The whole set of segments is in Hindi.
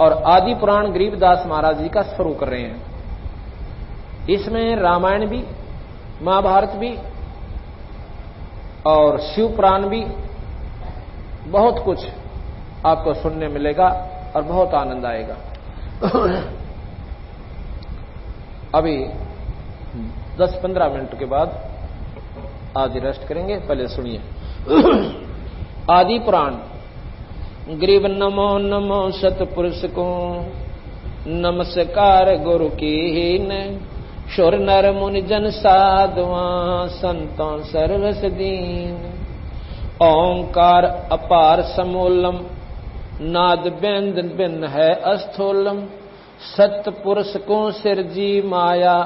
और आदि पुराण गरीबदास महाराज जी का शुरू कर रहे हैं। इसमें रामायण भी, महाभारत भी और शिव पुराण भी, बहुत कुछ आपको सुनने मिलेगा और बहुत आनंद आएगा। अभी 10-15 मिनट के बाद आज रेस्ट करेंगे, पहले सुनिए। आदि पुराण। ग्रीव नमो नमो सतपुरुष को, नमस्कार गुरु की हीन, शुर नर मुनि जन साधुआ, संतों सर्वस दीन। ओंकार अपार समूलम, नाद बेंद बिन है अस्थूलम, सतपुरुष को सिरजी माया,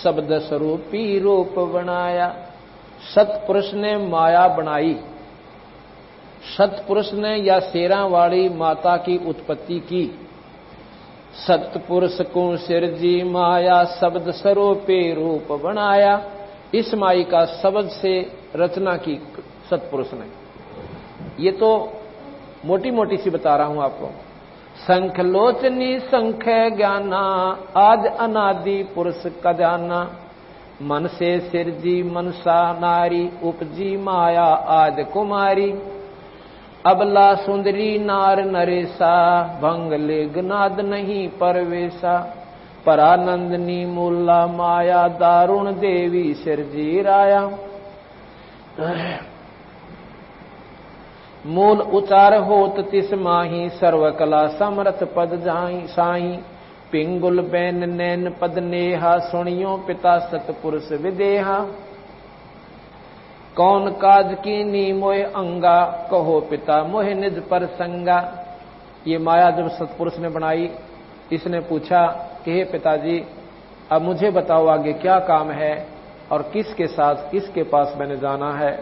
शब्द स्वरूपी रूप बनाया। सतपुरुष ने माया बनाई, सतपुरुष ने या शेरा वाली माता की उत्पत्ति की। सतपुरुष को सिरजी माया, शब्द स्वरूपी रूप बनाया। इस माई का शब्द से रचना की सतपुरुष ने। ये तो मोटी मोटी सी बता रहा हूं आपको। संख लोचनी संख ज्ञाना, आज अनादि पुरुष का जाना। मन से सिरजी मनसा नारी, उपजी माया आद कुमारी। अबला सुंदरी नार नरेसा, भंगले गनाद नहीं परवेशा। परानंदनी मूला माया, दारुण देवी सिरजी राया। मूल उचार होत तिस माही, सर्वकला समर्थ पद जाई साई। पिंगुल बैन नैन पद नेहा, सुनियो पिता सतपुरुष विदेहा। कौन काज की नी मोह अंगा, कहो पिता मोह निज पर संगा। ये माया जब सतपुरुष ने बनाई, इसने पूछा कि हे पिताजी, अब मुझे बताओ आगे क्या काम है और किसके साथ किसके पास मैंने जाना है।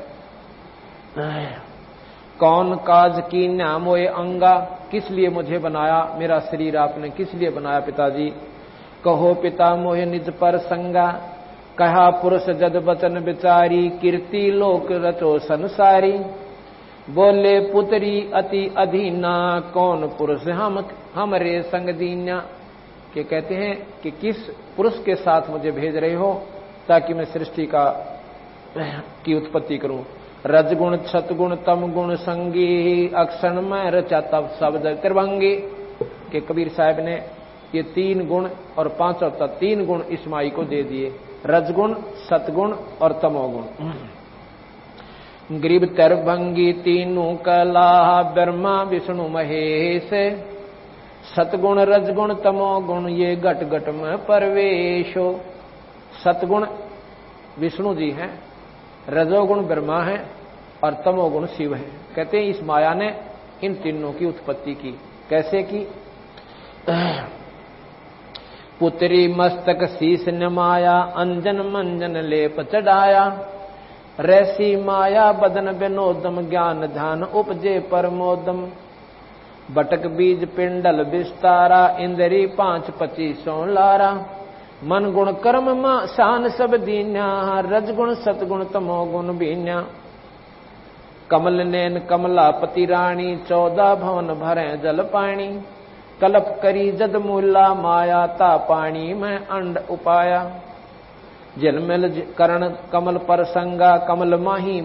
कौन काज की न्या मोह अंगा, किस लिए मुझे बनाया, मेरा शरीर आपने किस लिए बनाया पिताजी। कहो पिता मोह निज पर संगा, कहा पुरुष जद बचन विचारी। कीर्ति लोक रचो संसारी, बोले पुत्री अति अधीना। कौन पुरुष हमरे संग दीन्या। के कहते हैं कि किस पुरुष के साथ मुझे भेज रहे हो ताकि मैं सृष्टि की उत्पत्ति करूं। रजगुण छतगुण तम गुण संगी, अक्षण में रचा तब शब्द त्रिभंगी। के कबीर साहब ने ये 3 गुण और 5 तत्व 3 गुण इस माई को दे दिए, रजगुण सतगुण और तमोगुण। ग्रीब त्रिभंगी तीनों कला, ब्रह्मा विष्णु महेश। सतगुण रजगुण तमोगुण, ये घट घट में परवेशो। सतगुण विष्णु जी हैं, रजोगुण ब्रह्मा है और तमोगुण शिव है। कहते हैं इस माया ने इन तीनों की उत्पत्ति की। कैसे की। पुत्री मस्तक शीस नमाया, अंजन मंजन लेप चढ़ाया। रैसी माया बदन विनोदम, ज्ञान ध्यान उपजे परमोदम। बटक बीज पिंडल विस्तारा, इंद्री 5 25 लारा। मन गुण कर्म मां शान सब दीन्या, रजगुण सतगुण तमोगुण बीन्या। कमल नैन कमलापति रानी, 14 भवन भरे जल पानी। कल्प करी जद मूला माया, ता पानी में अंड उपाया। जलमिल करण कमल पर संगा, कमल माही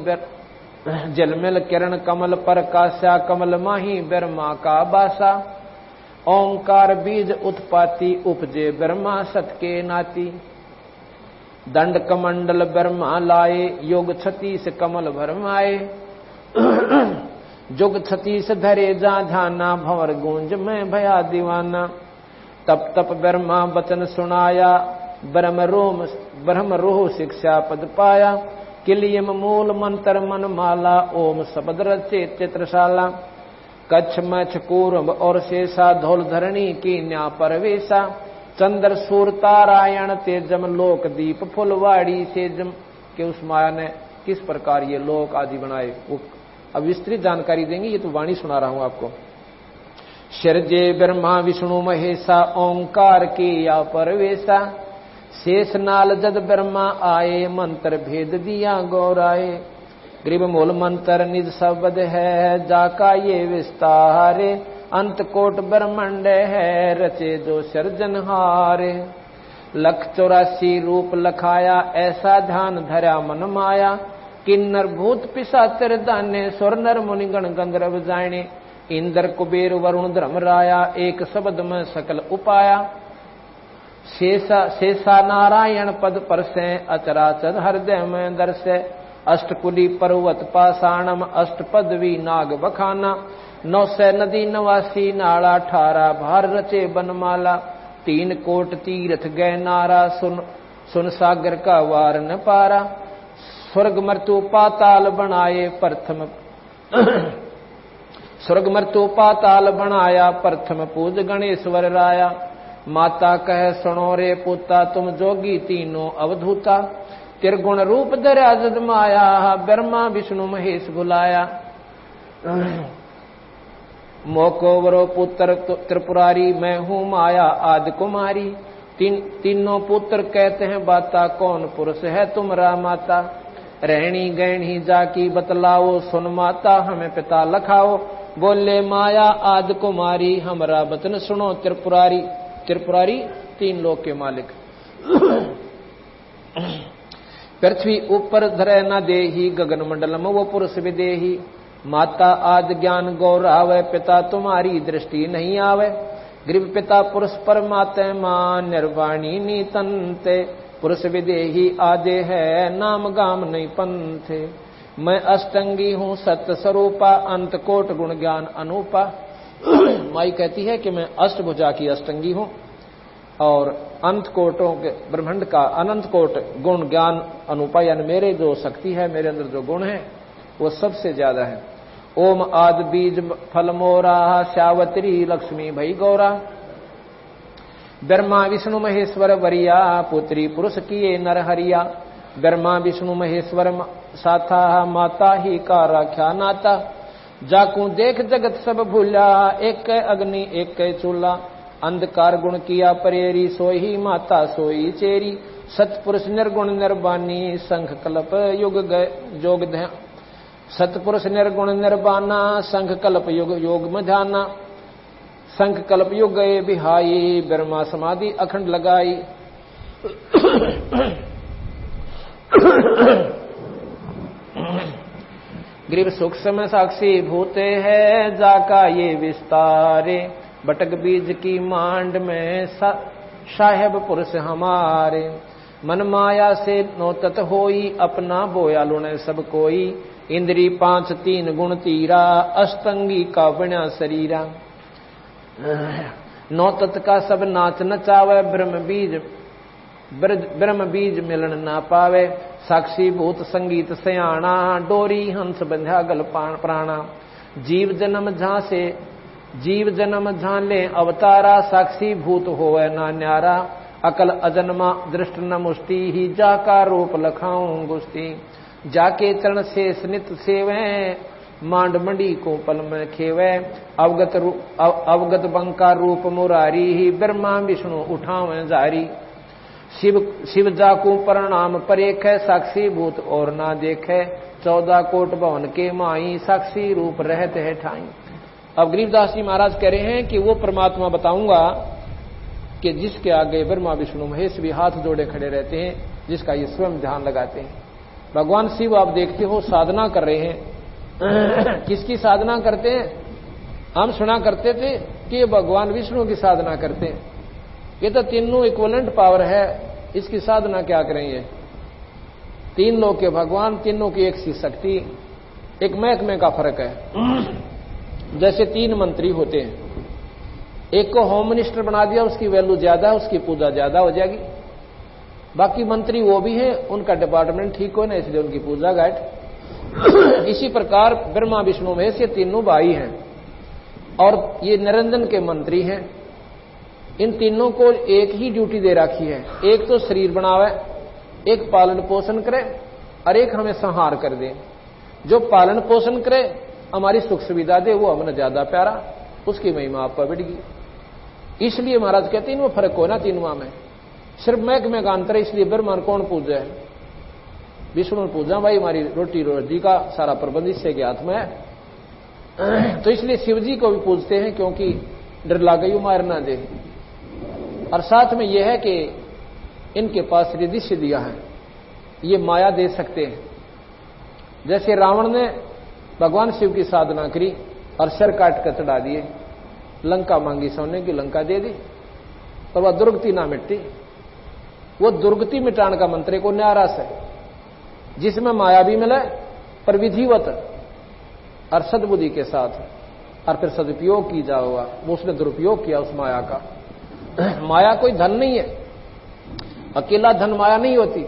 जलमिल किरण कमल पर कास्या। कमल माही ब्रह्मा का बासा। ओंकार बीज उत्पाती, उपजे ब्रह्मा सत के नाती। दंड कमंडल ब्रह्मा लाए, योग 36 कमल भरमाए। जुग 36 धरे जा ध्याना, भंवर गूंज में भया दीवाना। तप तप ब्रह्मा वचन सुनाया, ब्रह्म रोह शिक्षा पद पाया। किलियम मूल मंत्र मन माला, ओम शब्द रचे चित्रशाला। कच्छ मच्छ कूर्म और शेषा, धौल धरणी की न्या परवेशा। चंद्र सूर तारायण तेजम, लोक दीप फुलवाड़ी सेजम। के उस माया ने किस प्रकार ये लोक आदि बनाए, वो अब विस्तृत जानकारी देंगे। ये तो वाणी सुना रहा हूं आपको। शरजे ब्रह्मा विष्णु महेशा, ओंकार की या परवेशा। शेष नाल जद ब्रह्मा आए, मंत्र भेद दिया गौराए। ग्रीब मूल मंत्र निज शब्द है, जाका ये विस्तारे। अंत कोट ब्रह्मंड है, रचे जो सर्जनहार। लख 84 रूप लखाया, ऐसा ध्यान धरा मन माया। किन्नर भूत पिशाचर दाने, स्वर नर मुनिगण गंधर्व जाने। इंद्र कुबेर वरुण धर्म राया, एक शब्द में सकल उपाया। शेषा नारायण पद परसे, अचराचर हृदय में दर्शे। अष्टकुली पर्वत पाषाणम, अष्टपदवी नाग बखाना। 900 नदी 89 नाला, 18 भार रचे बनमाला। 3 कोट तीर्थ गए नारा, सुन सागर का वार न पारा। स्वर्ग मृत्यु पाताल बनाए प्रथम स्वर्ग मृत्यु पाताल बनाया, प्रथम पूज गणेश्वर राया। माता कह सुनो रे पुता, तुम जोगी तीनों अवधूता। त्रिगुण रूप धरा जद माया, ब्रह्मा विष्णु महेश बुलाया। मोको वरो पुत्र त्रिपुरारी, मैं हूं माया आदि कुमारी। तीनों पुत्र कहते हैं बाता, कौन पुरुष है तुमरा माता। रहनी गहनी जाकी बतलाओ, सुन माता हमें पिता लखाओ। बोले माया आदि कुमारी, हमरा बचन सुनो त्रिपुरारी। त्रिपुरारी 3 लोक के मालिक। पृथ्वी ऊपर धरे न देही, गगन मंडलम वो पुरुष विदेही। माता आदि ज्ञान गौरावे, पिता तुम्हारी दृष्टि नहीं आवे। गृह पिता पुरुष परमात्मा, निर्वाणी नीतंते। पुरुष विदेही आदे है, नाम गाम नहीं पंथे। मैं अष्टंगी हूँ सत्य स्वरूपा, अंत कोट गुण ज्ञान अनूपा। माई कहती है कि मैं अष्टभुजा की अष्टंगी हूँ और अंत कोटों के ब्रह्मांड का अनंत कोट गुण ज्ञान अनूपा, यानी मेरे जो शक्ति है, मेरे अंदर जो गुण है वो सबसे ज्यादा है। ओम आदि बीज फल मोरा, श्यावत्री लक्ष्मी भई गौरा। ब्रह्मा विष्णु महेश्वर वरिया, पुत्री पुरुष किए नर हरिया। ब्रह्मा विष्णु महेश्वर साथा, माता ही का राख्या नाता। जाकू देख जगत सब भूला, एक अग्नि एक चूल्हा। अंधकार गुण किया परेरी, सोई माता सोई चेरी। सतपुरुष निर्गुण निर्बानी, संख कल्प युग जोग ध्यान। सतपुरुष निर्गुण निर्बाना, संख कल्प युग योग में ध्याना। संख कल्प युग गए बिहाई, ब्रह्मा समाधि अखंड लगाई। ग्रीव सूक्ष्म साक्षी भूते है, जाका ये विस्तारे। बटक बीज की मांड में साहेब पुरुष हमारे। मन माया से नोतत होई, अपना बोया लुणे सब कोई। इंद्री 5 3 गुण तीरा, अष्टंगी का बना शरीरा। नौतत का सब नाच नचावे, ब्रह्म बीज मिलन ना पावे। साक्षी भूत संगीत सयाना, डोरी हंस बंध्या गल प्राणा। जीव जन्म झाले अवतारा, साक्षी भूत होवे ना न्यारा। अकल अजन्मा दृष्ट न मुष्टि, ही जाका रूप लखाऊं गुस्ती। जाके चरण से स्नित सेवे, मांड मंडी को पल में खेवे। अवगत बंका रूप मुरारी, ही ब्रह्मा विष्णु उठावे जारी। शिव जाकू प्रणाम परेख, साक्षी भूत और ना देखे। 14 कोट भवन के माई, साक्षी रूप रहते है ठाई। अब गरीबदास जी महाराज कह रहे हैं कि वो परमात्मा बताऊंगा कि जिसके आगे ब्रह्मा विष्णु महेश भी हाथ जोड़े खड़े रहते हैं, जिसका ये स्वयं ध्यान लगाते हैं। भगवान शिव आप देखते हो साधना कर रहे हैं। किसकी साधना करते हैं? हम सुना करते थे कि ये भगवान विष्णु की साधना करते हैं। ये तो तीनों इक्विवेलेंट पावर है, इसकी साधना क्या करेंगे? 3 लोक के भगवान, तीनों की एक सी शक्ति, एक महकमे का फर्क है। जैसे 3 मंत्री होते हैं, एक को होम मिनिस्टर बना दिया, उसकी वैल्यू ज्यादा है, उसकी पूजा ज्यादा हो जाएगी। बाकी मंत्री वो भी हैं, उनका डिपार्टमेंट ठीक हो ना, इसलिए उनकी पूजा घाट। इसी प्रकार ब्रह्मा विष्णु महेश ये तीनों भाई हैं और ये निरंजन के मंत्री हैं। इन तीनों को एक ही ड्यूटी दे रखी है, एक तो शरीर बनावे, एक पालन पोषण करे और एक हमें संहार कर दे। जो पालन पोषण करे, हमारी सुख सुविधा दे, वो हमें ज्यादा प्यारा, उसकी महिमा आप पर बढ़ेगी। इसलिए महाराज कहते हैं इनमें फर्क हो ना, तीनों में सिर्फ महकमे का अंतर है। इसलिए ब्रह्मा कौन पूजा है? विष्णु पूजा, भाई हमारी रोटी रोजी का सारा प्रबंध इससे के हाथ में है। तो इसलिए शिव जी को भी पूजते हैं, क्योंकि डर लागयु मार ना दे। और साथ में यह है कि इनके पास रिद्धि सिद्धियां हैं, ये माया दे सकते हैं। जैसे रावण ने भगवान शिव की साधना करी और सिर काट कर चढ़ा दिए, लंका मांगी सोने की, लंका दे दी, पर वह दुर्गति ना मिटती। वो दुर्गति मिटाने का मंत्र को न्यारा से, जिसमें माया भी मिले पर विधिवत और सद्बुद्धि के साथ, और फिर सदुपयोग की जाओगा। वो उसने दुरुपयोग किया उस माया का। माया कोई धन नहीं है, अकेला धन माया नहीं होती,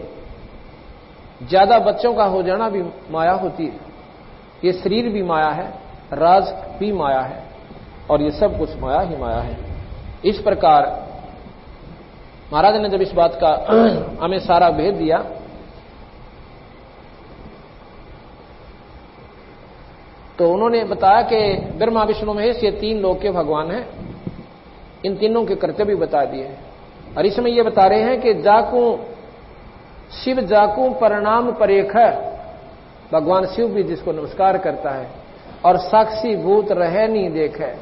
ज्यादा बच्चों का हो जाना भी माया होती है। ये शरीर भी माया है, राज भी माया है, और ये सब कुछ माया ही माया है। इस प्रकार महाराज ने जब इस बात का हमें सारा भेद दिया, तो उन्होंने बताया कि ब्रह्मा विष्णु महेश ये तीन लोक के भगवान हैं, इन तीनों के कर्तव्य बता दिए। और इसमें ये बता रहे हैं कि जाकू शिव जाकू प्रणाम परेख, भगवान शिव भी जिसको नमस्कार करता है, और साक्षी भूत रहे नहीं देखे,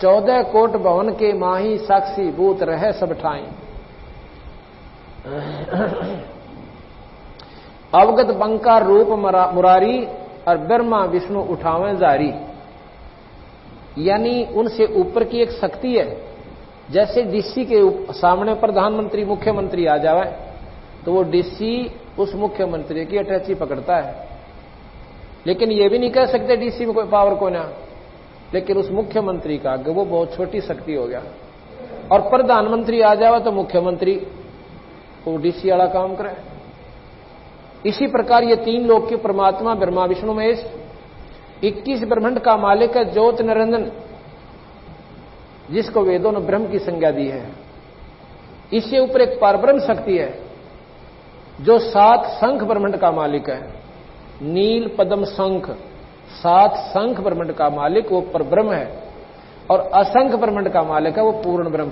14 कोट भवन के माही साक्षी भूत रहे सब ठाई। अवगत बंका रूप मुरारी, और ब्रह्मा विष्णु उठावे जारी। यानी उनसे ऊपर की एक शक्ति है। जैसे डीसी के सामने प्रधानमंत्री मुख्यमंत्री आ जावे तो वो डीसी उस मुख्यमंत्री की अटैची पकड़ता है, लेकिन ये भी नहीं कह सकते डीसी में कोई पावर को ना, लेकिन उस मुख्यमंत्री का आगे वो बहुत छोटी शक्ति हो गया। और प्रधानमंत्री आ जावे तो मुख्यमंत्री वो डीसी वाला काम करे। इसी प्रकार ये तीन लोक के परमात्मा ब्रह्मा विष्णु महेश, 21 ब्रह्मांड का मालिक है ज्योत निरंजन, जिसको वेदों ने ब्रह्म की संज्ञा दी है। इससे ऊपर एक परब्रह्म शक्ति है जो 7 शंख ब्रह्मांड का मालिक है, नील पद्म शंख, 7 शंख ब्रह्मांड का मालिक वो परब्रह्म है। और असंख्य ब्रह्मांड का मालिक है वो पूर्ण ब्रह्म।